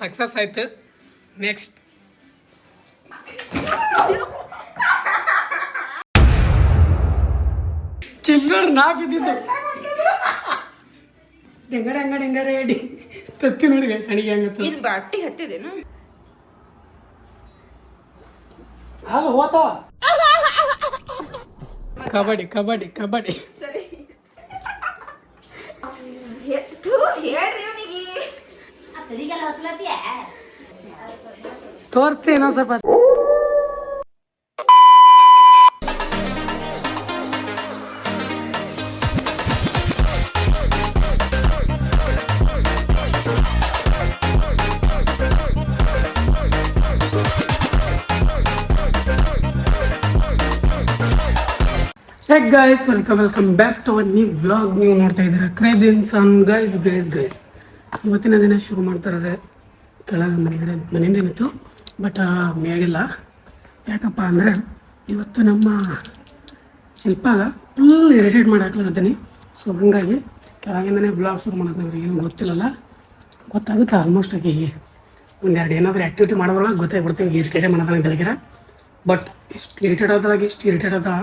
Success ಆಯ್ತು. Next ಚಿಲ್ಲೋಡ್ ನಾ ಬಿದ್ದಿದ್ದು ಹೆಂಗಾರ ಹೆಂಗಾರ ಹೆಂಗಾರ ಹೇಳಿ ತತ್ತಿ ನೋಡಿ ಸಣಿಗೆ ಹಂಗತ್ತ ಬಾಟಿ ಹತ್ತಿದೇನು ಹಾಲು ಹೋತಾವ. ಕಬಡ್ಡಿ ಕಬಡ್ಡಿ ಕಬಡ್ಡಿ ಸರಿ ತೋರಿಸ್ತೇನೋ ಸ್ವಲ್ಪ. Hey guys, welcome back to our new vlog. ನೀವು ನೋಡ್ತಾ ಇದ್ದೀರಾ ಕ್ರೇಜಿನ್ ಸನ್. ಗೈಸ್ ಇವತ್ತಿನ ದಿನ ಶುರು ಮಾಡ್ತಾರದೆ ಕೆಳಗೆ ಮನೆಯಿಂದ ಏನಿತ್ತು, ಬಟ್ ಮೇಗಿಲ್ಲ. ಯಾಕಪ್ಪ ಅಂದರೆ ಇವತ್ತು ನಮ್ಮ ಶಿಲ್ಪಾಗ ಫುಲ್ ಇರಿಟೇಟ್ ಮಾಡಿ ಹಾಕ್ಲಾಗತ್ತೀನಿ. ಸೊ ಹಾಗಾಗಿ ಕೆಳಗಿಂದನೇ ಬ್ಲಾಗ್ ಶುರು ಮಾಡೋದು. ಏನೂ ಗೊತ್ತಿಲ್ಲಲ್ಲ, ಗೊತ್ತಾಗುತ್ತೆ ಆಲ್ಮೋಸ್ಟ್ ಆಗಿ ಒಂದೆರಡು ಏನಾದರೂ ಆ್ಯಕ್ಟಿವಿಟಿ ಮಾಡೋದ್ರೊಳಗೆ ಗೊತ್ತಾಗ್ಬಿಡ್ತೀವಿ ಇರಿಟೇಟ್ ಮಾಡೋದಾನ ಬೆಳಗ್ಗೆ. ಬಟ್ ಇಷ್ಟು ಇರಿಟೇಟ್ ಆದಳಾಗಿ ಇಷ್ಟು ಇರಿಟೇಟ್ ಆದಳ,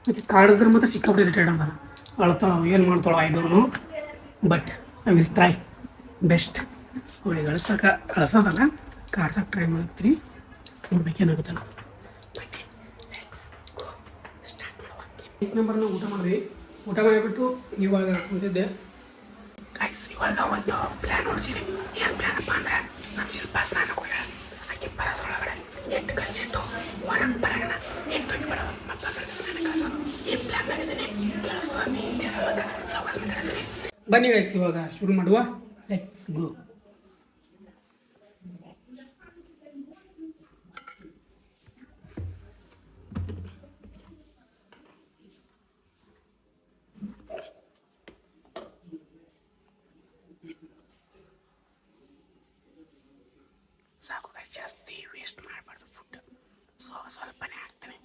ಮತ್ತು ಕಾಡಿಸಿದ್ರೆ ಮಾತ್ರ ಸಿಕ್ಕಾಪಟ್ಟೆ ಇರಿಟೇಟ್ ಅದ. ಅಳ್ತಾಳ, ಏನು ಮಾಡ್ತಾಳೋ I don't know, but I will try best. ಅವಳಿಗೆ ಅಳ್ಸೋದಲ್ಲ, ಕಾಡ್ಸೋಕೆ ಟ್ರೈ ಮಾಡ್ತೀರಿ. ನೋಡ್ಬೇಕೇನಾಗುತ್ತೆ ಅನ್ನೋದು. ಏಕ್ ನಂಬರ್ನ ಊಟ ಮಾಡಿದ್ವಿ. ಊಟ ಮಾಡಿಬಿಟ್ಟು ಇವಾಗ ಕುಂತಿದ್ದೆ. ಗೈಸ್ ಇವಾಗ ಒಂದು ಪ್ಲ್ಯಾನ್ ನೋಡ್ತೀನಿ. ಏನು ಪ್ಲ್ಯಾನಪ್ಪ ಅಂದರೆ ನಮ್ಮ ಶಿಲ್ಪ ಸ್ನಾನಕ್ಕೆ ಹೋಗ್ಯಾಳ. ಆಕೆ ಬರೋದ್ರೊಳಗಡೆ ಹೆಟ್ಟು ಕಲಿಸಿಟ್ಟು ಹೊರಗೆ ಬರೋಣ, ಹೆಟ್ಟು ಹೋಗಿ ಬಿಡೋದು ಮತ್ತು ಹಸಿರು ಸ್ನಾನ ಕಳಿಸೋದು. ಈ ಪ್ಲ್ಯಾನ್ ಆಗಿದ್ದೀನಿ. ಕೇಳಿಸ್ತೀನಿ ಮತ್ತು ಸಾವಕಾಶ ಮಾತಾಡ್ತೀನಿ. ಬನ್ನಿ ಗೈಸ್ ಇವಾಗ ಶುರು ಮಾಡುವ. Let's go. ಸಾಕು ಗೈಸ್, ಜಾಸ್ತಿ ವೇಸ್ಟ್ ಮಾಡಬಾರ್ದು ಫುಡ್. ಸೊ ಸ್ವಲ್ಪನೇ ಹಾಕ್ತೀನಿ.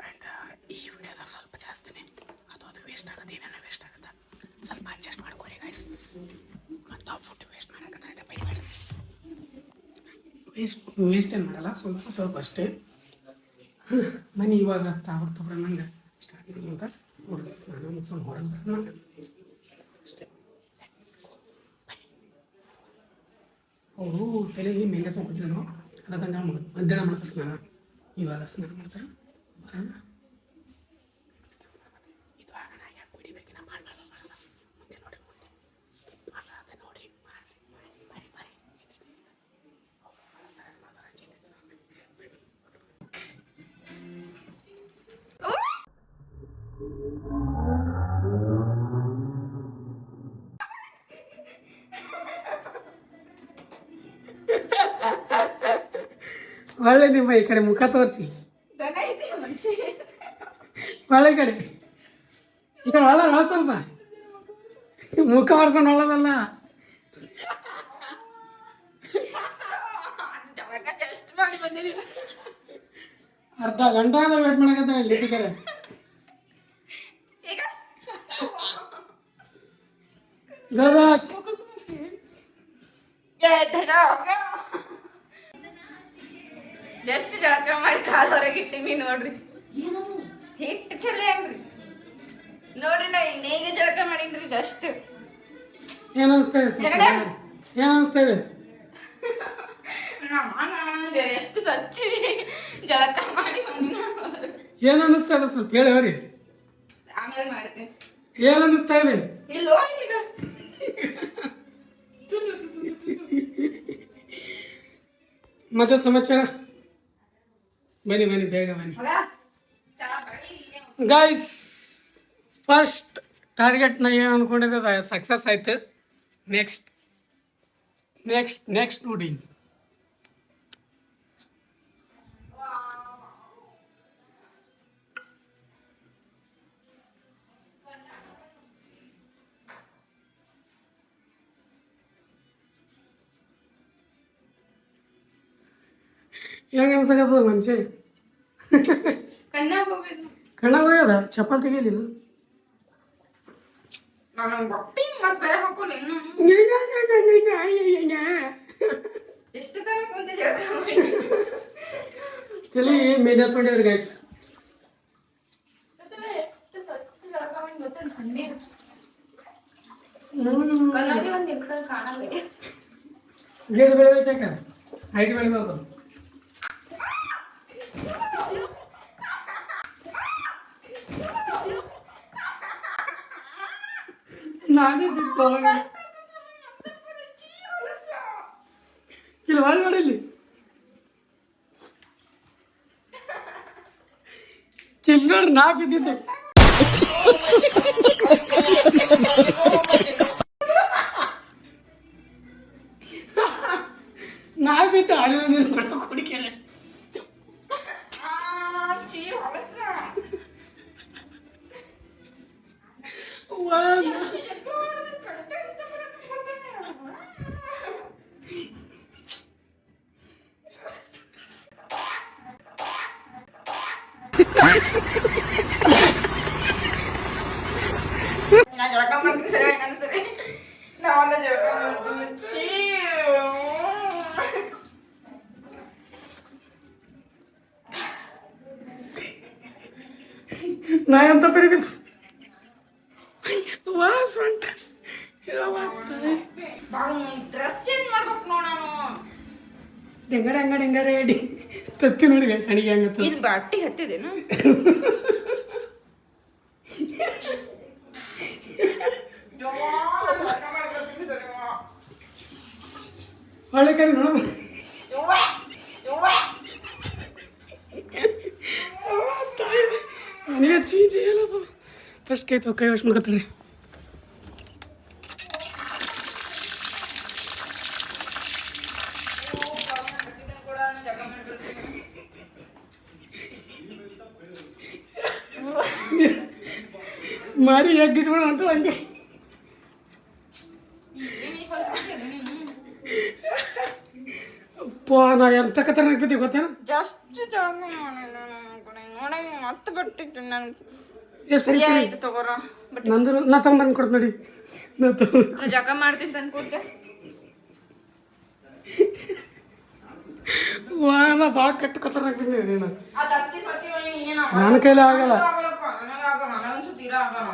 ಆ್ಯಂಡ್ ಈ ವಿಡಿಯೋದಾಗ ಸ್ವಲ್ಪ ಜಾಸ್ತಿನೇ ಅದು ವೇಸ್ಟ್ ಆಗೋದು, ಏನೇನೋ ವೇಸ್ಟ್ ಆಗುತ್ತೆ. ಸ್ವಲ್ಪ ಅಡ್ಜಸ್ಟ್ ಮಾಡ್ಕೊರಿ ಗೈಸ್. ಮತ್ತು ಆ ಫುಡ್ ವೇಸ್ಟ್ ಮಾಡೋಕತ್ತೆ ಬೈಬೇಡ. ವೇಸ್ಟ್ ಏನು ಮಾಡಲ್ಲ, ಸ್ವಲ್ಪ ಅಷ್ಟೇ. ಮನೆ ಇವಾಗ ತಾಬರ ನಂಗೆ ಸ್ಟಾರ್ಟ್ ಮಾಡೋಂತ ಸ್ನಾನ ಮುಗಿಸ್ಕೊಂಡು ಹೊರಗೆ ಬರೋಣ ಅಷ್ಟೇ. ಅವರು ತಲೆಗೆ ಮೆಂಗೆ ತೊಗೊಂಡಿದ್ರು, ಅದಕ್ಕಂತ ಮಧ್ಯಾಹ್ನ ಮಾಡ್ತಾರೆ ಸ್ನಾನ. ಇವಾಗ ಸ್ನಾನ ಮಾಡ್ತಾರೆ ಬರೋಣ. ಇದು ಆಗೋಣ. ಯಾಕೆ ಕುಡಿಬೇಕಿನ ಮಾಡಬಾರ್ದು ಮುಂದೆ ನೋಡಿ, ಮುಂದೆ ಸ್ಕಿಪ್ ಮಾಡಲಾರ್ದೆ ನೋಡಿ ಮಾಡಿ. ಒಳ್ಳೆ ನಿಮ್ಮ ಈ ಕಡೆ ಮುಖ ತೋರಿಸಿ, ಒಳ್ಳೆ ಕಡೆ ಈ ಕಡೆ ಒಳ್ಳ ಸ್ವಲ್ಪ ಮುಖ ಬರ್ಸೋಣ. ಒಳ್ಳದಲ್ಲ, ಅರ್ಧ ಗಂಟೆ ವೇಟ್ ಮಾಡಕತ್ತ ಇಲ್ಲಿ ಕಡೆ. ಜಸ್ಟ್ ಜಳಕ ಮಾಡಿ ಕಾಲು ಹೊರಗೆ ಇಟ್ಟಿನಿ ನೋಡ್ರಿ. ಹಿಟ್ಟು ಚಲೋ ಹೆಂಗ್ರಿ ನೋಡ್ರಿ. ನಾ ಇನ್ನೇಗ ಜಳಕ ಮಾಡೀನ್ರಿ. ಜಸ್ಟ್ ಏನ್ ಅನಿಸ್ತಾ ಇದೆ ಎಷ್ಟು ಸಚ್ಚಿ ಜಳಕ ಮಾಡಿ ಬಂದಿನ. ಏನ್ ಅನಿಸ್ತಾ ಇದೆ ಸ್ವಲ್ಪ ಹೇಳಿ. ಆಮೇಲೆ ಮಾಡ್ತೀನಿ. ಏನ್ ಅನಿಸ್ತಾ ಇದೆ? ಇಲ್ಲ ಈಗ ಮತ್ತೆ ಸಮಾಚಾರ ಬನ್ನಿ ಬೇಗ ಬನ್ನಿ ಗೈಸ್. ಫಸ್ಟ್ ಟಾರ್ಗೆಟ್ ನಾ ಏನು ಅಂದ್ಕೊಂಡಿದ್ದೆ ಸಕ್ಸಸ್ ಆಯ್ತು. ನೆಕ್ಸ್ಟ್ ನೋಡಿ. ಹೆಂಗೆ ಅನ್ಸಕತ್ತದ ಮನುಷ್ಯ? ಕಣ್ಣಾಗ ಹೋಗ್ಯದ ಚಪ್ಪಲ್ ತೆಗಿಲಿಲ್ಲ. ಎಷ್ಟು ತನಕ ಮುಂದೆ ಜಳಕ ಮಾಡಿ ತಲೆ ಮೇಲೆ ಹಚ್ಕೊಂಡಿದ್ರಿ ಗೈಸ್. ಕನ್ನಡಿ ಒಂದು ಇರ್ತದೆ ಕಾಣಲ್ಲ. ಗೇಟ್ ಬೆಳಬೇಕ ಹೈಟ್ ಬೆಳಬೇಕು. ನಾನೇ ಬಿದ್ದು ಇಲ್ಲಿ ಒಳಗೆ ನೋಡಿಲ್ಲಿ ಕಿಲ್ಲೋಡ್ರಿ ನಾ ಬಿದ್ದಿದ್ದು. ನಾ ಬಿದ್ದು ಅಲ್ಲಿ ಕುಡಿಕೆ ನಾ ಜಳಕ ಮಾಡ್ತೀನಿ ಸರಿ ಅನ್ಸರಿ. ನಾವಾಗ ಜಳಕ ಮಾಡ್ತೀನಿ. ನಾ ಎಂತ ಪರಿಬಿದ್ದ ವಾಸ ಉಂಟ ಡ್ರೆಸ್ ಚೇಂಜ್ ಮಾಡ್ಬೇಕು ನೋಡ ನಾನು. ಹೆಂಗಾರೆ ರೆಡಿ ತತ್ತಿ ನೋಡಿ ಸಣಿಗೆ ಹಂಗತ್ತ ಇನ್ ಬಟ್ಟಿ ಹತ್ತಿದೇನು ಒಳ್ಳೆ ಕೈ ನೋಡ ನನಗೆ ಚೀಚಿ ಹೇಳೋದು ಫಸ್ಟ್ ಕೈ ವಾಶ್ ಮಾಡ್ಕೊತಾಳೆ. ಮಾರಿ ಎಗ್ಗಿದ್ಬೇಡ ಅಂತ ಹಂಗೆ ನಾ ಎಂತ ಕತರ್ನಾಗ ಬಿದ್ದೀವಿ ಗೊತ್ತೇನ. ಜಸ್ಟ್ ಮತ್ತೆ ಬಟ್ಟಿತ್ತು ನನ್ಗೆ. ಸರಿ ಸರಿ ತಗೋರ ನಂದು ನಾ ತಗೊಂಡ್ಬಂದು ಕೊಡ್ತು ನೋಡಿ. ನಾ ಜಕ ಮಾಡ್ತೀನಿ ತಂದ್ಕೊಡ್ತೆ. ನಾ ಭಾಳ ಕಟ್ಟು ಕತರ್ನಾಗ ಬಿದ್ದೀನಿ ನೀನು. ಅದು ಹತ್ತಿ ಸೊಟ್ಟಿ ನನ್ನ ಕೈಲಿ ಆಗಲ್ಲ. ನನಗಂತೂ ತೀರಾ ಆಗಲ್ಲ.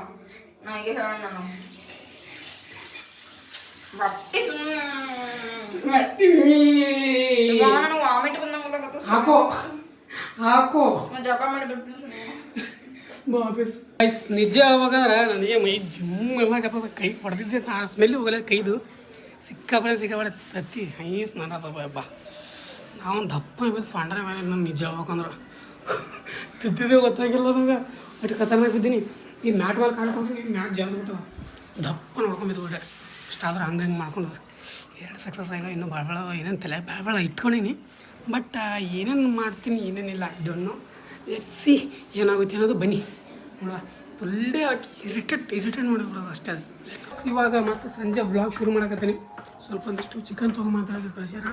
ನಾ ಈಗ ಹೇಳ ನಾನು ಬಟ್ಟಿ ನನಗೆ ವಾಮಿಟ್ ಬಂದಂಗ ಹಾಕೋ ಹಾಕೋ ಜಪ ಮಾಡಿ ಬಿಡ್ತೀನಿ. ವಾಪಸ್ ನಿಜ ಅವಾಗ ನನಗೆ ಮೈ ಜುಮ್ ಎಲ್ಲ ಕತ್ತದ. ಕೈ ಹೊಡೆದಿದ್ದೆ ಆ ಸ್ಮೆಲ್ ಹೋಗಲ್ಲ ಕೈದು. ಸಿಕ್ಕಾಪಡೆ ತತ್ತಿ ಹೈ ಸ್ನಾನ ಬಾ. ನಾವು ದಪ್ಪ ಮೇಲೆ ಸೊಂಡ್ರೆ ಮೇಲೆ ನಾನು ನಿಜ ಹೇಳ್ಬೇಕಂದ್ರೆ ಬಿದ್ದಿದ್ದೆ ಗೊತ್ತಾಗಿಲ್ಲ ನನಗೆ. ಅಷ್ಟು ಕತರ್ನಾಗ ಬಿದ್ದೀನಿ. ಈ ಮ್ಯಾಟ್ ಮೇಲೆ ಕಾಣ್ಕೊಂಡ್ರೆ ಈ ಮ್ಯಾಟ್ ಜಲ್ದು ಬಿಟ್ಟದ. ದಪ್ಪ ನೋಡ್ಕೊಂಬಿದ್ಬಿಟ್ಟೆ. ಅಷ್ಟಾದ್ರೆ ಹಂಗೆ ಮಾಡ್ಕೊಂಡ್ರೆ 2 ಸಕ್ಸಸ್ ಆಗ ಇನ್ನೂ ಭಾಳ ಏನೇನು ತಲೆ ಭಾಳ ಇಟ್ಕೊಂಡೀನಿ. ಬಟ್ ಏನೇನು ಮಾಡ್ತೀನಿ ಏನೇನಿಲ್ಲ ಡೊನ್ನು ಸಿ ಏನಾಗುತ್ತೆ ಅನ್ನೋದು ಬನ್ನಿ ನೋಡುವ. ಫುಲ್ಲೇ ಹಾಕಿ ಇರಿಟೇಟ್ ಮಾಡಿಬಿಡೋದು ಅಷ್ಟೇ. ಅದು ಇವಾಗ ಮತ್ತೆ ಸಂಜೆ ವ್ಲಾಗ್ ಶುರು ಮಾಡಕತ್ತೀನಿ. ಸ್ವಲ್ಪ ಒಂದಿಷ್ಟು ಚಿಕನ್ ತೊಗೊಂಬಂತ ಕಳ್ಸ್ಯಾರ.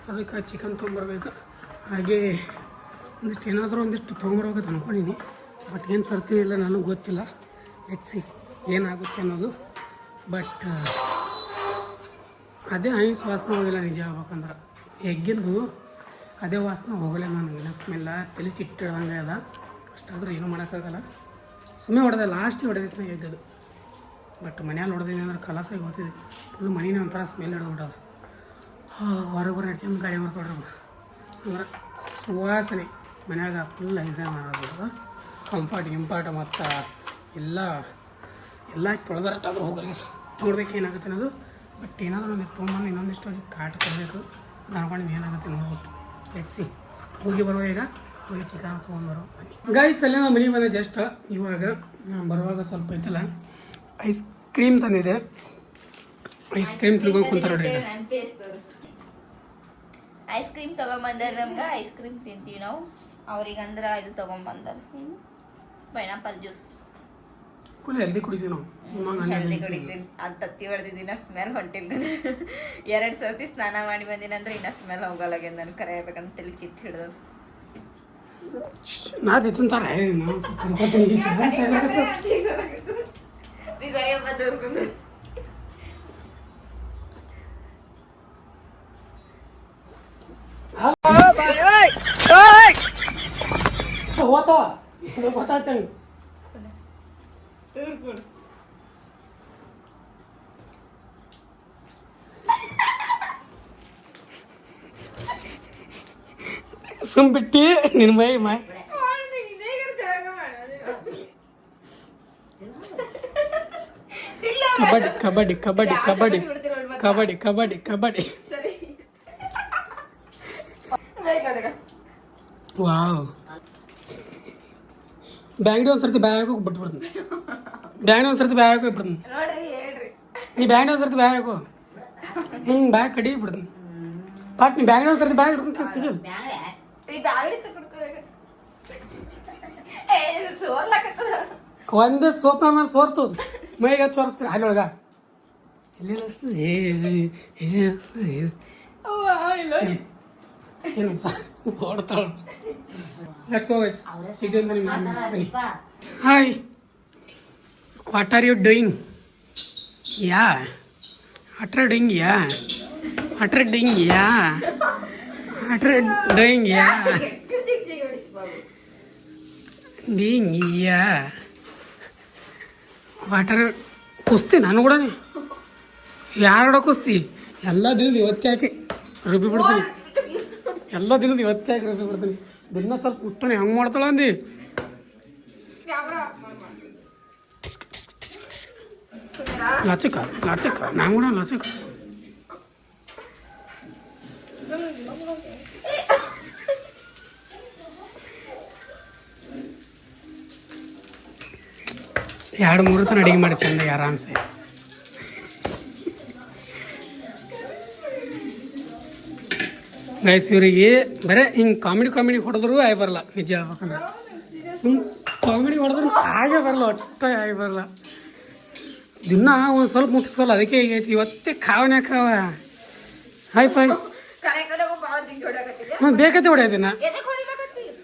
ಅದಕ್ಕೆ ಚಿಕನ್ ತೊಗೊಂಬರ್ಬೇಕು. ಹಾಗೆ ಒಂದಿಷ್ಟು ಏನಾದರೂ ಒಂದಿಷ್ಟು ತೊಗೊಂಬರ್ಬೇಕಂತ ಅಂದ್ಕೊಂಡಿನಿ. ಬಟ್ ಏನು ತರ್ತೀನಿ ಇಲ್ಲ ನನಗೆ ಗೊತ್ತಿಲ್ಲ. ಸಿ ಏನಾಗುತ್ತೆ ಅನ್ನೋದು. ಬಟ್ ಅದೇ ಐಸ್ ವಾಸನೆ ಹೋಗಿಲ್ಲ ನಿಜ ಹೇಳ್ಬೇಕಂದ್ರೆ. ಎಗ್ಗಿಂದು ಅದೇ ವಾಸನೆ ಹೋಗಲ್ಲ ನನಗೆ. ಸ್ಮೆಲ್ಲ ತಲೆ ಚಿಟ್ಟಿಡ್ದಂಗೆ ಅದ. ಅಷ್ಟಾದರೂ ಏನೂ ಮಾಡೋಕ್ಕಾಗಲ್ಲ. ಸುಮ್ಮನೆ ಹೊಡೆದೆ ಲಾಸ್ಟಿಗೆ ಹೊಡೆದಿತ್ತು ನಾ ಎಗ್ಗದು. ಬಟ್ ಮನೆಯಲ್ಲಿ ಹೊಡೆದಿನಿ ಅಂದ್ರೆ ಕಲಾಸಾಗಿ ಹೋಗ್ತಿದ್ದೆ. ಫುಲ್ ಮನೇನೇ ಒಂಥರ ಸ್ಮೆಲ್ ಹಿಡಿದ್ಬಿಟ್ಟದ. ಹೊರಗೆ ನಡ್ಸ್ಕೊಂಡು ಗಾಳಿ ಮಾಡ್ಕೊಡ್ರಿ ಅಂದ್ರೆ ಸುವಾಸನೆ ಮನ್ಯಾಗ ಫುಲ್ ಎಂಜಾಯ್ ಮಾಡೋದು. ಕಂಫರ್ಟ್ ಮತ್ತು ಎಲ್ಲ ತೊಳೆದರಟ್ಟಾದ್ರೂ ಹೋಗಲ್ಲ. ನೋಡ್ಬೇಕು ಏನಾಗುತ್ತೆ ಅನ್ನೋದು. ಬಟ್ ಏನಾದರೂ ಒಂದಿಷ್ಟು ತೊಗೊಂಬಂದು ಇನ್ನೊಂದಿಷ್ಟು ಅದಕ್ಕೆ ಕಾಟ ಕೊಡಬೇಕು. ಅನ್ಕೊಂಡು ಏನಾಗುತ್ತೆ ನೋಡ್ಬಿಟ್ಟು ಎಕ್ಸಿ ಹೋಗಿ ಬರುವ. ಈಗ ಹೋಗಿ ಚಿಕನ್ ತೊಗೊಂಬರೋ ಗೈಸ್. ಅಲ್ಲೇ ನಾವು ಮನೆಗೆ ಬಂದೆ ಜಸ್ಟ್ ಇವಾಗ. ಬರುವಾಗ ಸ್ವಲ್ಪ ಐತಲ್ಲ ಐಸ್ ಕ್ರೀಮ್ ತಂದಿದೆ. ಐಸ್ ಕ್ರೀಮ್ ತಿನ್ಕೊಂಡು ಕುಂತಾರೆ ನೋಡ್ರಿ. ಐಸ್ ಕ್ರೀಮ್ ತೊಗೊಂಬಂದಾರ. ನಮ್ಗೆ ಐಸ್ ಕ್ರೀಮ್ ತಿಂತೀವಿ ನಾವು. ಅವ್ರಿಗಂದ್ರೆ ಇದು ತೊಗೊಂಬಂದಾರ ಪೈನಾಪಲ್ ಜ್ಯೂಸ್. ಫುಲ್ ಹೆಲ್ದಿ ಕುಡಿತೀವಿ ನಾವು. ಹೆಲ್ದಿ ಕುಡಿತೀನಿ. ಅದು ತತ್ತಿ ಹೊಡೆದಿದ್ದೀನ ಸ್ಮೆಲ್ ಹೊಂಟಿಲ್ಲ. 2 ಸರ್ತಿ ಸ್ನಾನ ಮಾಡಿ ಬಂದಿನಂದ್ರೆ ಇನ್ನೂ ಸ್ಮೆಲ್ ಹೋಗಲ್ಲಾಗ್ಯದ. ನಾನು ಕರೆ ಹೇಳ್ಬೇಕಂತ ತಲೆ ಚಿಟ್ಟು ಹಿಡ್ದು ನಾ ತಿಂತಾರೆ ಗೊತ್ತಾವ ಇದು ಗೊತ್ತಾಯ್ತಂಗೆ ತೂರ್ಕೊಡು ಸುಮ್ ಬಿಟ್ಟು ನಿನ್ನ ಮೈ ಕಬಡ್ಡಿ ಕಬಡ್ಡಿ ಕಬಡ್ಡಿ ಕಬಡ್ಡಿ ಕಬಡ್ಡಿ ಕಬಡ್ಡಿ ಕಬಡ್ಡಿ ಸರಿ ವಾವ್ ಬ್ಯಾಂಗ್ಡಿ ಒಂದ್ಸರ್ತಿ ಬ್ಯಾಗ್ ಹಾಕಿ ಬಿಟ್ಬಿಡ್ತೀನಿ ಬ್ಯಾಂಗ್ಡಿ ಒಂದ್ಸರ್ತಿ ಬ್ಯಾಗ್ ಹಾಕಿ ಬಿಡ್ತೀನಿ ನೋಡ್ರಿ ಹೇಳ್ರಿ ನೀ ಬ್ಯಾಂಗ್ಡಿ ಒಂದ್ಸರ್ತಿ ಬ್ಯಾಗ್ ಹಾಕು ಹಿಂಗೆ ಬ್ಯಾಗ್ ಕಡಿ ಬಿಡ್ತೀನಿ ಪಾಕ್ ನೀ ಬ್ಯಾಂಗ್ಡಿ ಒಂದ್ಸರ್ತಿ ಬ್ಯಾಗ್ ಹಿಡ್ಕೊಂಡು ಈ ಬ್ಯಾಗಡಿ ತಗೊಡ್ಕೋಬೇಕು ಸೋರ್ಲಾಕತ್ತದ ಒಂದೇ ಸೋಪ್ ಮೇಲೆ ಸೋರ್ತು ಮೈಗೆ ಸೋರಿಸ್ತೀನಿ ಅಲ್ಲೊಳಗ ಎಲ್ಲಿ ಓಡ್ತಾಳು hi what are you doing ya what are doing ya what are doing ya what are doing ya doing ya water ಕುಸ್ತಿ ನಾನು ಕೂಡ ಯಾರು ಕುಸ್ತಿ ಎಲ್ಲ ದಿನದ ಇವತ್ತೇ ಹಾಕಿ ರುಬ್ಬಿ ಬಿಡ್ತೀನಿ ಎಲ್ಲ ದಿನದ ಇವತ್ತೇ ಹಾಕಿ ರುಬ್ಬಿ ಬಿಡ್ತೀನಿ ದಿನ ಸ್ವಲ್ಪ ಉಟ್ಟನೆ ಹೆಂಗೆ ಮಾಡ್ತಾಳ ಅಂದು ಲಚಕ ಲಚಕ ನಾನು ಕೂಡ ಲಚಕ ಎರಡು ಮೂರು ತನ ಅಡುಗೆ ಮಾಡಿ ಚಂದ ಆರಾಮ್ಸೆ ಗೈಸ್ ಇವರಿಗೆ ಬರೇ ಹಿಂಗೆ ಕಾಮಿಡಿ ಹೊಡೆದ್ರು ಆಗಿ ಬರಲ್ಲ ನಿಜ ಹೇಳ್ಬೇಕಂದ್ರೆ ಸುಮ್ ಕಾಮಿಡಿ ಹೊಡೆದ್ರು ಹಾಗೆ ಬರಲ್ಲ ಒಟ್ಟ ಆಗಿ ಬರಲ್ಲ ದಿನ ಒಂದು ಸ್ವಲ್ಪ ಮುಗಿಸ್ಕೊಲ್ಲ ಅದಕ್ಕೆ ಹೀಗೈತಿ ಇವತ್ತೇ ಕಾವನೇ ಕಾವ ಹಾಯ್ ಫೈ ಹ್ಞೂ ಬೇಕತ್ತೆ ಹೊಡೆಯೋದಿನ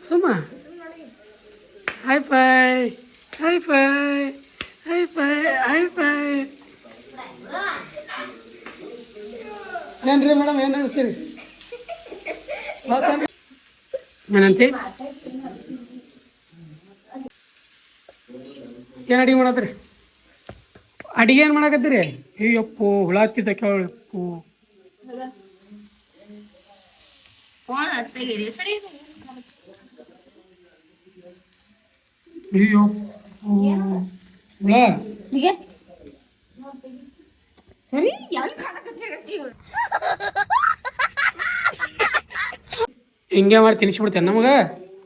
ಸುಮ್ಮ hi fi hi fi hi fi hi fi ಏನ್ರಿ ಮೇಡಮ್ ಏನು ಅನಿಸ್ತೀರಿ ಏನಂತೆ ಏನು ಅಡಿಗೆ ಮಾಡತ್ರಿ ಅಡಿಗೆ ಏನು ಮಾಡಕತ್ತೀರಿ ಅಯ್ಯಪ್ಪು ಹುಳ ಹತ್ತಿದ್ದ ಕೇಳಪ್ಪು ಅಯ್ಯಪ್ಪು ಹುಳ ಹಿಂಗೆ ಮಾಡಿ ತಿನ್ಸಿಬಿಡ್ತೇನೆ ನಮಗೆ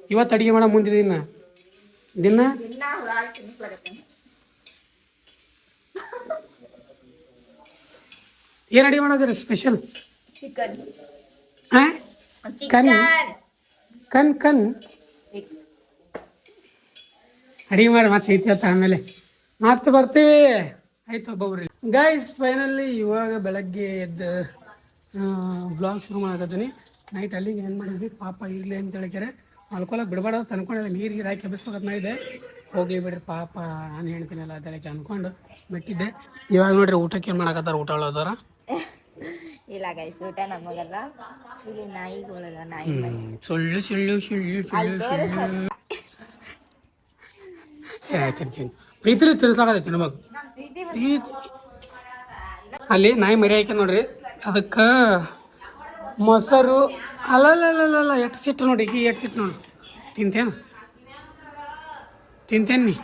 ಇವತ್ತು ಅಡುಗೆ ಮಾಡೋ ಮುಂದೆ ದಿನ ದಿನ ಏನು ಅಡುಗೆ ಮಾಡೋದ್ರಿ ಸ್ಪೆಷಲ್ ಹಾಂ ಕನ್ ಕನ್ ಕನ್ ಅಡುಗೆ ಮಾಡಿ ಮತ್ತೆ ಸಿಗ್ತೀವತ್ತ ಆಮೇಲೆ ಮತ್ತೆ ಬರ್ತೀವಿ ಆಯ್ತು ಒಬ್ಬೊಬ್ರಿ ಗೈಸ್ ಫೈನಲಿ ಇವಾಗ ಬೆಳಗ್ಗೆ ಎದ್ದು ವ್ಲಾಗ್ ಶುರು ಮಾಡಕತ್ತೀನಿ ನೈಟ್ ಅಲ್ಲಿಗೆ ಏನು ಮಾಡಿದ್ವಿ ಪಾಪ ಇರಲಿ ಅಂತ ಹೇಳಿಕೆರೆ ಮಲ್ಕೊಳಕ್ಕೆ ಬಿಡಬಾರ್ದು ಅನ್ಕೊಂಡಿಲ್ಲ ನೀರಿಗೆ ಹಾಕಿ ಎಬ್ಬಿಸ್ಬೇಕಂತ ಮಾಡಿದ್ದೆ ಹೋಗಿ ಬಿಡ್ರಿ ಪಾಪ ನಾನು ಹೇಳ್ತೀನಲ್ಲ ಅದಕ್ಕೆ ಅನ್ಕೊಂಡು ಬಿಟ್ಟಿದ್ದೆ ಇವಾಗ ನೋಡ್ರಿ ಊಟಕ್ಕೆ ಏನು ಮಾಡಕತ್ತಾರ ಊಟ ಹೇಳೋದಾರ ಇಲ್ಲ ಗೈಸ್ ಊಟ ನಮಗಲ್ಲ ಇಲ್ಲಿ ನಾಯಿಗಳಲ್ಲ ನಾಯಿ ಸುಳ್ಳು ಸುಳ್ಳು ಸುಳ್ಳು ಸುಳ್ಳು ಸುಳ್ಳು ತಿಂತೀನಿ ಪ್ರೀತಿಲಿ ತಿನ್ಸ್ಲಾಕತ್ತೈತಿ ನಮಗೆ ಪ್ರೀತಿ ಅಲ್ಲಿ ನಾಯಿ ಮರಿ ಹಾಕಿ ನೋಡ್ರಿ ಅದಕ್ಕೆ ಮೊಸರು ಅಲ್ಲಲ್ಲ ಎಷ್ಟು ಸಿಟ್ಟು ನೋಡಿ ಈಗ ಎಷ್ಟು ಸಿಟ್ಟು ನೋಡಿ ತಿಂತೇನು ನೀ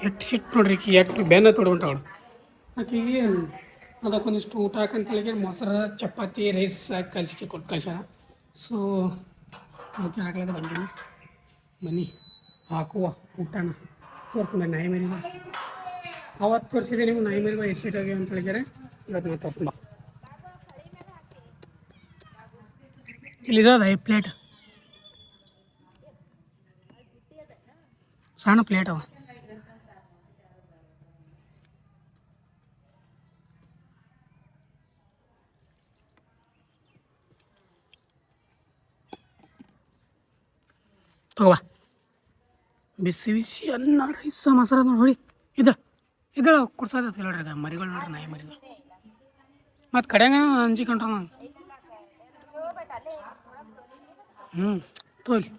ಎಷ್ಟು ಸಿಟ್ಟು ನೋಡ್ರಿ ಈಗ ಎಷ್ಟು ಬೆನ್ನ ತೊಡ್ಬಿಟ್ಟವಳು ಮತ್ತು ಈಗ ಅದಕ್ಕೊಂದಿಷ್ಟು ಊಟ ಹಾಕಂತೇಳಿಗೆ ಮೊಸರು ಚಪಾತಿ ರೈಸ್ ಹಾಕಿ ಕಲ್ಸಿಕೆ ಕೊಟ್ಟು ಕಳ್ಸ್ಯಾರ ಸೊ ಅದಕ್ಕೆ ಹಾಕ್ಲದ ಬಂದೀನಿ ಬನ್ನಿ ಹಾಕುವ ಊಟನ ತೋರಿಸ್ತೀನಿ ನಾಯಿ ಮರಿಗ ಅವತ್ತು ತೋರಿಸಿದೆ ನೀವು ನಾಯಿ ಮರಿಗ ಎಷ್ಟು ಸೀಟ್ ಆಗ್ಯಾವ ಅಂತ ಹೇಳಿದರೆ ಇವತ್ತು ನಾನು ತೋರಿಸ್ಬಾ ಇಲ್ಲಿದ ಪ್ಲೇಟ್ ಸಣ್ಣ ಪ್ಲೇಟ್ ಅವ ತಗೋಬಾ ಬಿಸಿ ಬಿಸಿ ಅನ್ನ ರೈಸ ಮಸಾಲ ನೋಡಿ ಇದು ಕುಡ್ಸೋದ ನೋಡ್ರಿ ಮರಿಗಳು ನೋಡ್ರಿ ನಾಯಿ ಮರಿಗಳು ಮತ್ತು ಕಡೆಗೆ ಅಂಜಿಕೊಂಡ್ರ ನಾನು ತೋಲಿ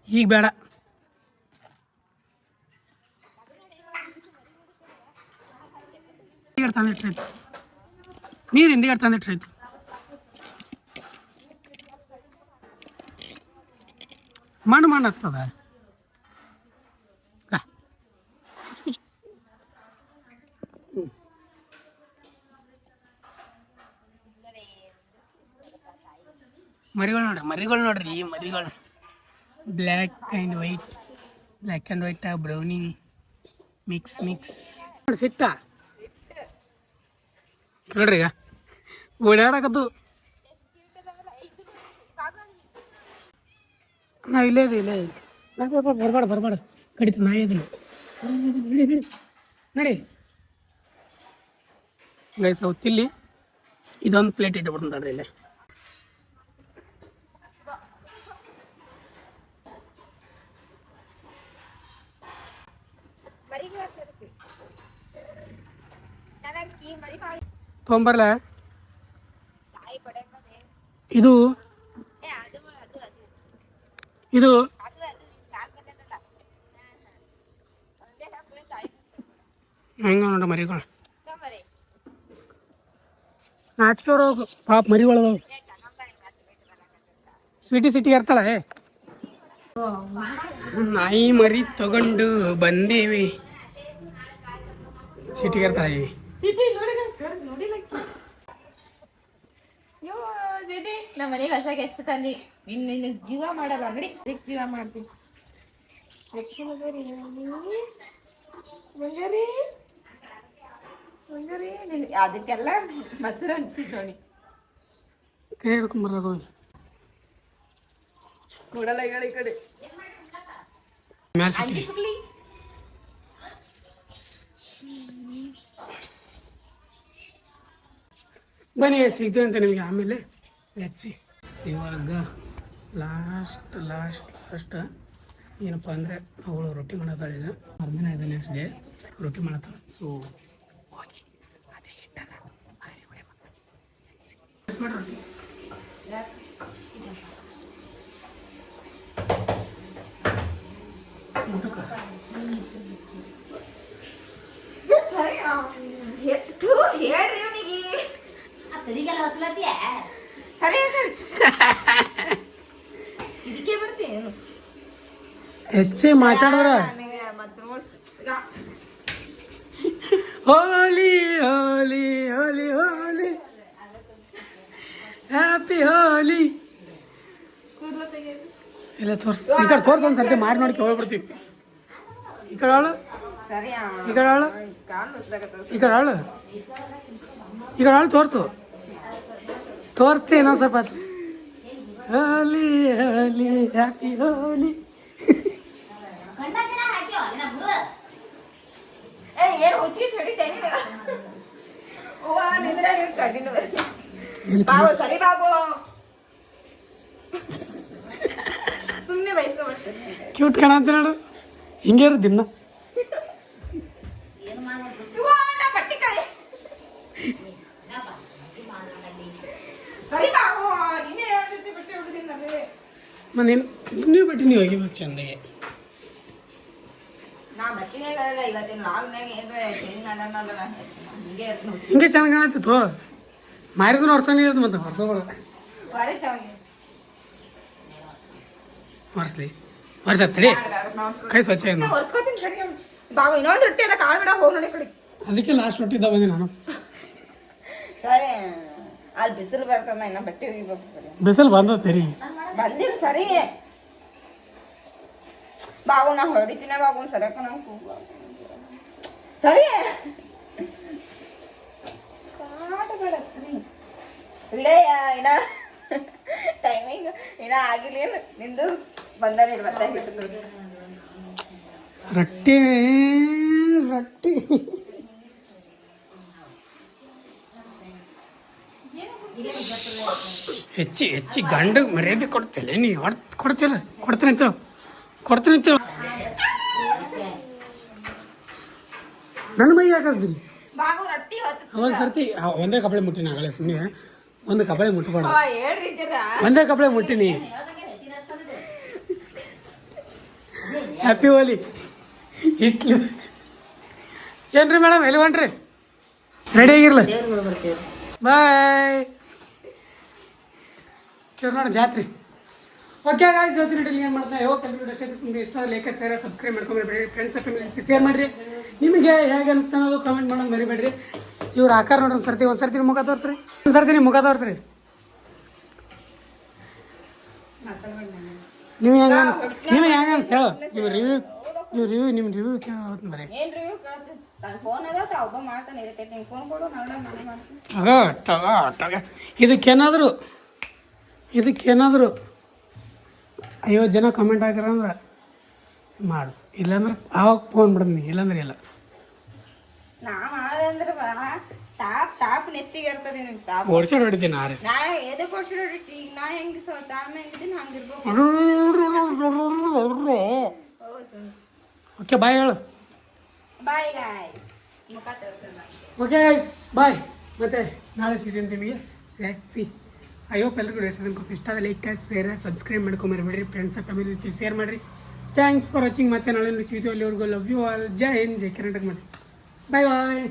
ಈಗ ಬೇಡ. ತಂದಿಟ್ರಾಯ್ತು, ನೀರು ಹಿಂದಿಗೆ ತಂದಿಟ್ರಾಯ್ತು. ಮಣ್ಣು ಹತ್ತದ. ಮರಿಗಳು ನೋಡ್ರಿ ಈ ಮರಿಗಳು. Black and white brownie mix ಸಿಟ್ಟ ನೋಡ್ರಿ. ಈಗ ಓಡಾಡಕತ್ತು ನಾವು ಇಲ್ಲೇ ಬರಬೇಡ ಕಡಿತ ನಾಯಿ ಅದನ್ನು ನಡಿ ಗೈಸ್. ಅವತ್ತಿಲ್ಲಿ ಇದೊಂದು ಪ್ಲೇಟ್ ಇಟ್ಬಿಡ್ತಾರೆ ಇಲ್ಲೇ. ತೊಂಬರ್ಲ ಇದು ಹೆಂಗ ನೋಡ ಮರಿಗಳು. ನಾಚಿಕೆವ್ರು ಪಾಪ ಮರಿಗಳು ಸ್ವೀಟಿ ಸಿಟಿಗೆ ಇರ್ತಲ್ಲ. ನಾಯಿ ಮರಿ ತಗೊಂಡು ಬಂದೇವಿ. ಸಿಟಿಗೆ ಇರ್ತಾಳೆ. ನಮ್ಮ ಮನೆಗೆ ಹೊಸಾಗ ಎಷ್ಟು ತಂದಿ ನಿನ್ನ ಜೀವ ಮಾಡಲ್ಲ ಅಂಗಡಿ ಜೀವ ಮಾಡ್ತೀನಿ. ಅದಕ್ಕೆಲ್ಲ ಮೊಸರು ಹಂಚಿದ್ರೋಣಿ ಕೈ ಹಿಡ್ಕೊಂಬರ್ಬೇಕು. ಕೊಡಲ್ಲ ಈ ಕಡೆ ಬನ್ನಿ ಸಿಗ್ತೇವೆ ಅಂತ ನಿಮಗೆ ಆಮೇಲೆ ಹೆಚ್ಚಿ. ಇವಾಗ ಲಾಸ್ಟ್ ಏನಪ್ಪ ಅಂದರೆ ಅವಳು ರೊಟ್ಟಿ ಮಾಡತ್ತಾಳೆ. ಈಗ ಮರ್ದಿನ ಇದೆ ನೆಕ್ಸ್ಟ್ ಡೇ ರೊಟ್ಟಿ ಮಾಡತ್ತಾಳೆ. ಸೊ ಹೋಗಿ ಅದೇ ಹಿಟ್ಟನ್ನು ರೊಟ್ಟಿ ಇದಕ್ಕೆ ಬರ್ತೀನಿ ಹೆಚ್ಚೆ ಮಾತಾಡಿದ್ರ ಹೋಲಿ ಹೋಲಿ ಹೋಲಿ ಹೋಲಿ ಹ್ಯಾಪಿ ಹೋಲಿ ಇಲ್ಲ ತೋರ್ಸ್. ಈ ಕಡೆ ತೋರ್ಸ ಒಂದು ಸರ್ತಿ ಮಾರಿ ನೋಡಕ್ಕೆ ಹೋಗ್ಬಿಡ್ತೀವಿ. ಈ ಕಡೆ ಆಳು ತೋರಿಸ್ತಿ ಇನ್ನೊಂದು ಸ್ವಲ್ಪ. ಹೋಲಿ ಹೋಲಿ ಹ್ಯಾಪಿ ಹೋಲಿ. ಏನು ಹುಚ್ಚಿ ಹೊಡಿತೇನೆ ಬಾಬು ಸರಿ ಬಾಬು ಸುಮ್ಮನೆ ಬಯಸ್ಕೊಬಿಡ್ತೀನಿ. ಕ್ಯೂಟ್ ಕಾಣಂತ ನೋಡು. ಹಿಂಗೆ ಇರು ದಿನ. ನೀವು ಬಟ್ಟೆ ನೀವು ಹೋಗಿಬೇಕು ಚಂದಾಗೆ. ಹಿಂಗೆ ಚೆನ್ನಾಗಿ ಕಾಣತ್ತಿತ್ತು. ಮಾರಿದ್ರು ವರ್ಷನೇ ಇರೋದು ಮತ್ತೆ ವರ್ಷಗಳು ವರ್ಷಲಿ ವರ್ಷತ್ತಡಿ ಕೈ ಸ್ವಚ್ಛ. ಬಾಬು ಇನ್ನೊಂದು ರೊಟ್ಟಿ ಅದ ಕಾಳು ಬಿಡ ಹೋಗಿ ನೋಡಿ ಕಡೆ. ಅದಕ್ಕೆ ಲಾಸ್ಟ್ ರೊಟ್ಟಿ ಇದ್ದ ಬಂದೆ ನಾನು. ಸರಿ ಅಲ್ಲಿ ಬಿಸಿಲು ಬರ್ತದ ಇನ್ನ ಬಟ್ಟೆ ಹೋಗಿಬೇಕು. ಬಿಸಿಲು ಬಂದತ್ತೀರಿ ಬಂದಿಲ್ಲ ಸರಿ ಬಾಬು ನಾ ಹೊಡಿತೀನ ಬಾಬು ಸರಕ ನಂಗೆ ಸರಿ ಕಾಟಬೇಡ ಸರಿ ಇಲ್ಲೇ ಇನ್ನ ಟೈಮಿಂಗ್ ಇನ್ನ ಆಗಿಲ್ಲ ಏನು ನಿಂದು ಬಂದಾನೆ ರೊಟ್ಟಿ ರೊಟ್ಟಿ ಹೆಚ್ಚಿ ಗಂಡ ಮರ್ಯಾದೆ ಕೊಡ್ತಿಲ್ಲ. ನೀ ಕೊಡ್ತಿಲ್ಲ ಕೊಡ್ತೀನಿ ಅಂತೇಳು ನನ್ನ ಮೈ ಯಾಕಂತೀರಿ. ಒಂದು ಸರ್ತಿ ಒಂದೇ ಕಪಳೆ ಮುಟ್ಟಿನಿ ಆಗಲೇ. ಸುಮ್ಮನೆ ಒಂದು ಕಪಳೆ ಮುಟ್ಟಬೇಡ. ಒಂದೇ ಕಪಳೆ ಮುಟ್ಟಿನಿ. ಹ್ಯಾಪಿ ಹೋಲಿ ಇಟ್ಲಿ ಏನ್ರಿ ಮೇಡಮ್ ಎಲ್ಲಿ ಹೊಂಟ್ರಿ ರೆಡಿ ಆಗಿರ್ಲ ಬಾಯ್ ಕೇಳಿ ನೋಡಿ ಜಾತ್ರೆ ಓಕೆ ಗಾಯ್ಸ್ ಇವತ್ತಿನ ಡೀಲ್ ಏನು ಮಾಡ್ತಾ ಯಾವ ಕೆಲವು ನಿಮಗೆ ಇಷ್ಟ ಲೈಕ್ ಶೇರ್ ಸಬ್ಸ್ಕ್ರೈಬ್ ಮಾಡ್ಕೊಂಡ್ಬಿಡ್ರಿ ಫ್ರೆಂಡ್ಸ್ ಫ್ಯಾಮಿಲಿ ಜೊತೆ ಶೇರ್ ಮಾಡಿರಿ ನಿಮಗೆ ಹೇಗೆ ಅನಿಸ್ತಾ ಅನ್ನೋದು ಕಮೆಂಟ್ ಮಾಡೋದು ಮರಿಬೇಡ್ರಿ ಇವ್ರ ಆಕಾರ ನೋಡ್ರಿ ಒಂದು ಸರ್ತಿ ನಿಮ್ಮ ಮುಖ ತೋರಿಸ್ರಿ ಒಂದು ಸರ್ತಿ ನಿಮ್ಮ ಮುಖ ತೋರಿಸ್ರಿ ನೀವು ಹೆಂಗೆ ಅನಿಸ್ತು ನಿಮಗೆ ಹೆಂಗೆ ಅನಿಸ್ತು ಹೇಳು ನೀವು ರಿವ್ಯೂ ನಿಮ್ಮ ರಿವ್ಯೂ ಕೇಳೋದು ಬರೀ ಏನ್ ರಿವ್ಯೂ ಕೇಳ್ತೀನಿ ನನ್ನ ಫೋನ್ ಅದ ಒಬ್ಬ ಮಾಡ್ತಾನೆ ಇರುತ್ತೆ ನಿಂಗೆ ಫೋನ್ ಕೊಡು ನಾನೇ ಮಾಡ್ತೀನಿ ತಗ ಇದಕ್ಕೇನಾದರೂ ಅಯ್ಯೋ ಜನ ಕಮೆಂಟ್ ಹಾಕ್ಯಾರ ಅಂದ್ರೆ ಮಾಡು ಇಲ್ಲಾಂದ್ರೆ ಆವಾಗ ಫೋನ್ ಬಿಡ್ತೀನಿ ಇಲ್ಲಾಂದ್ರೆ ಇಲ್ಲ ನಾ ಮಾಡಿದೆ ಅಂದ್ರೆ ಟಾಪ್ ನೆತ್ತಿಗೆ ಇರ್ತದೆ ನಿಮ್ಗೆ ಟಾಪ್ ಓಡ್ಸಾಡ್ ಹೊಡಿತೀನಿ ಆರೆ ನಾ ಎದಕ್ಕೆ ಓಡ್ಸಿ ಹೊಡಿತಿ ಈಗ ನಾ ಹೆಂಗೆ ತಾಳ್ಮೆ ಹೆಂಗಿದ್ದೀನಿ ಹಂಗಿರ್ಬೇಕು ಹೌದು ಓಕೆ ಬಾಯ್ ಹೇಳು ಬಾಯ್ ಗಾಯ್ ಮುಖ ತೋರಿಸಲ್ಲ ಓಕೆ ಬಾಯ್ ಮತ್ತೆ ನಾಳೆ ಸಿಗ್ತೀನಿ ನಿಮಗೆ ಸಿ ಐ ಹೋಪ್ ಎಲ್ಲರಿಗೂ ರೆಸಿಪಿ ಇಷ್ಟ ಆದರೆ ಲೈಕ್ ಶೇರ್ ಸಬ್ಸ್ಕ್ರೈಬ್ ಮಾಡ್ಕೊಂಬರ್ಬೇಡ್ರಿ ಫ್ರೆಂಡ್ಸ್ ಫ್ಯಾಮಿಲಿ ಜೊತೆ ಶೇರ್ ಮಾಡಿರಿ ಥ್ಯಾಂಕ್ಸ್ ಫಾರ್ ವಾಚಿಂಗ್ ಮತ್ತೆ ನಾಳೆ ಸಿಗ್ತೀವಿ ಅಲ್ಲಿವರೆಗೂ ಲವ್ ಯು ಆಲ್ ಜೈ ಹಿಂದ್ ಜೈ ಕರ್ನಾಟಕ ಮಾಡಿ ಬಾಯ್ ಬಾಯ್